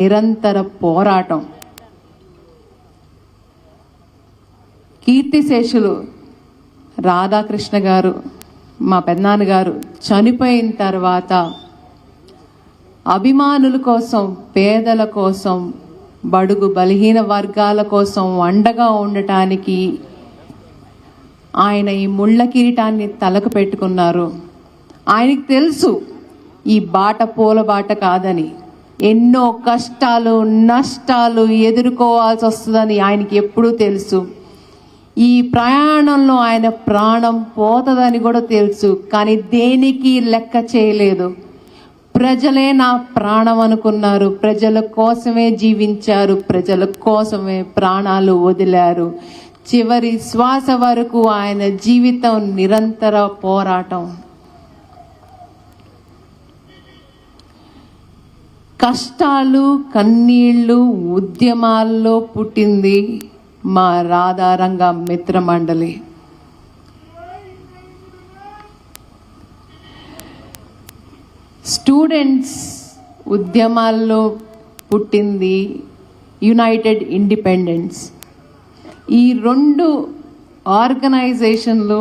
నిరంతర పోరాటం. కీర్తిశేషులు రాధాకృష్ణ గారు, మా పెద్దనాన్నగారు చనిపోయిన తర్వాత అభిమానుల కోసం, పేదల కోసం, బడుగు బలహీన వర్గాల కోసం అండగా ఉండటానికి ఆయన ఈ ముళ్ళ కిరీటాన్ని తలకు పెట్టుకున్నారు. ఆయనకి తెలుసు ఈ బాట పూల బాట కాదని, ఎన్నో కష్టాలు నష్టాలు ఎదుర్కోవాల్సి వస్తుందని ఆయనకి ఎప్పుడూ తెలుసు. ఈ ప్రయాణంలో ఆయన ప్రాణం పోతుందని కూడా తెలుసు, కానీ దేనికి లెక్క చేయలేదు. ప్రజలే నా ప్రాణం అనుకున్నారు, ప్రజల కోసమే జీవించారు, ప్రజల కోసమే ప్రాణాలు వదిలారు. చివరి శ్వాస వరకు ఆయన జీవితం నిరంతర పోరాటం. కష్టాలు, కన్నీళ్లు, ఉద్యమాల్లో పుట్టింది మా రాధారంగ మిత్ర మండలి. స్టూడెంట్స్ ఉద్యమాల్లో పుట్టింది యునైటెడ్ ఇండిపెండెన్స్. ఈ రెండు ఆర్గనైజేషన్లు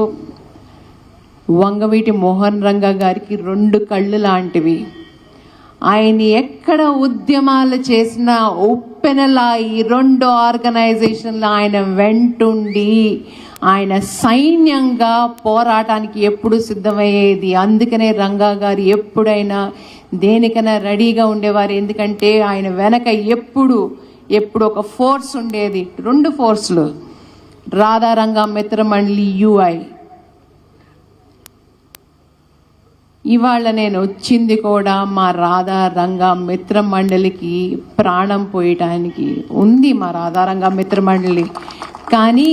వంగవీటి మోహన్ రంగ గారికి రెండు కళ్ళు లాంటివి. ఆయన ఎక్కడ ఉద్యమాలు చేసినా ఉప్పెనలా ఈ రెండు ఆర్గనైజేషన్లు ఆయన వెంటుండి ఆయన సైన్యంగా పోరాటానికి ఎప్పుడు సిద్ధమయ్యేది. అందుకనే రంగా గారు ఎప్పుడైనా దేనికైనా రెడీగా ఉండేవారు. ఎందుకంటే ఆయన వెనక ఎప్పుడు ఒక ఫోర్స్ ఉండేది, రెండు ఫోర్స్లు, రాధారంగ మిత్ర మండలి యుఐ. ఇవాళ నేను వచ్చింది కూడా మా రాధారంగ మిత్ర మండలికి ప్రాణం పోయటానికి ఉంది. మా రాధారంగ మిత్ర మండలి, కానీ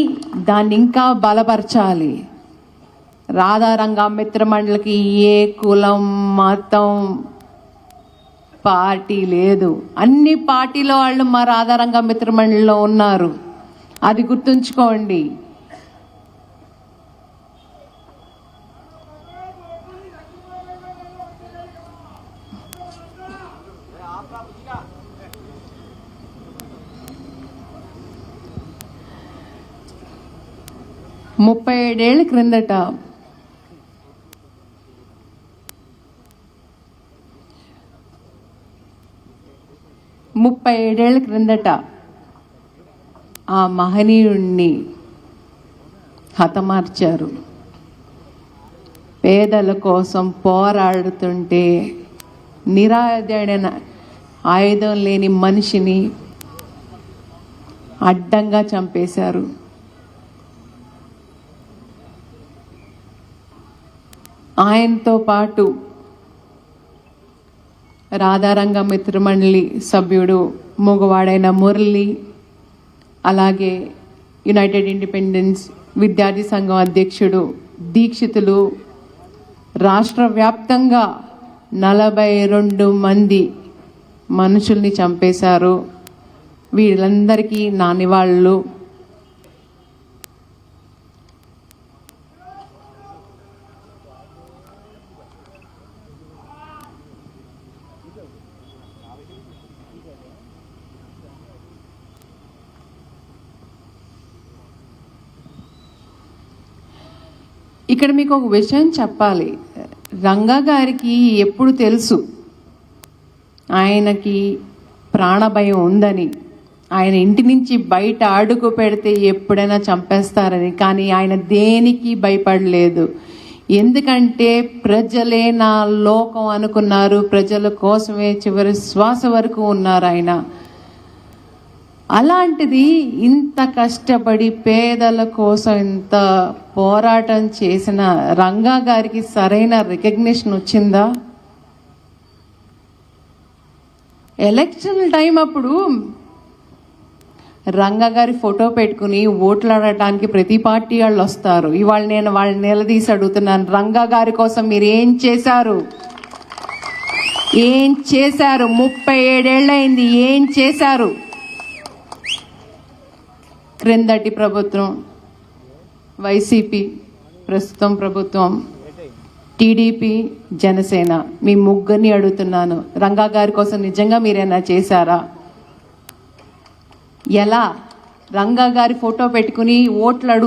దాన్ని ఇంకా బలపరచాలి. రాధారంగ మిత్ర మండలికి ఏ కులం, మతం, పార్టీ లేదు. అన్ని పార్టీల వాళ్ళు మా రాధారంగ మిత్ర మండలిలో ఉన్నారు, అది గుర్తుంచుకోండి. ముప్పై 37 క్రిందట ఆ మహనీయుణ్ణి హతమార్చారు. పేదల కోసం పోరాడుతుంటే నిరాయుధుడైన, ఆయుధం లేని మనిషిని అడ్డంగా చంపేశారు. ఆయనతో పాటు రాధారంగ మిత్ర మండలి సభ్యుడు మగవాడైన మురళి, అలాగే యునైటెడ్ ఇండిపెండెన్స్ విద్యార్థి సంఘం అధ్యక్షుడు దీక్షితులు, రాష్ట్ర వ్యాప్తంగా 42 మంది మనుషుల్ని చంపేశారు. వీళ్ళందరికీ నా నివాళులు. ఇక్కడ మీకు ఒక విషయం చెప్పాలి. రంగా గారికి ఎప్పుడు తెలుసు ఆయనకి ప్రాణభయం ఉందని, ఆయన ఇంటి నుంచి బయట అడుగు పెడితే ఎప్పుడైనా చంపేస్తారని. కానీ ఆయన దేనికి భయపడలేదు. ఎందుకంటే ప్రజలే నా లోకం అనుకున్నారు, ప్రజల కోసమే చివరి శ్వాస వరకు ఉన్నారు ఆయన. అలాంటిది ఇంత కష్టపడి పేదల కోసం ఇంత పోరాటం చేసిన రంగా గారికి సరైన రికగ్నిషన్ వచ్చిందా? ఎలక్షన్ టైం అప్పుడు రంగా గారి ఫోటో పెట్టుకుని ఓట్లు అడగటానికి ప్రతి పార్టీ వాళ్ళు వస్తారు. ఇవాళ నేను వాళ్ళని నిలదీసి అడుగుతున్నాను, రంగా గారి కోసం మీరు ఏం చేశారు? 37 ఏళ్ళైంది, ఏం చేశారు? క్రిందటి ప్రభుత్వం వైసీపీ, ప్రస్తుతం ప్రభుత్వం టీడీపీ, జనసేన, మీ ముగ్గురిని అడుగుతున్నాను, రంగా గారి కోసం నిజంగా మీరేనా చేశారా? ఎలా రంగా గారి ఫోటో పెట్టుకుని ఓట్లు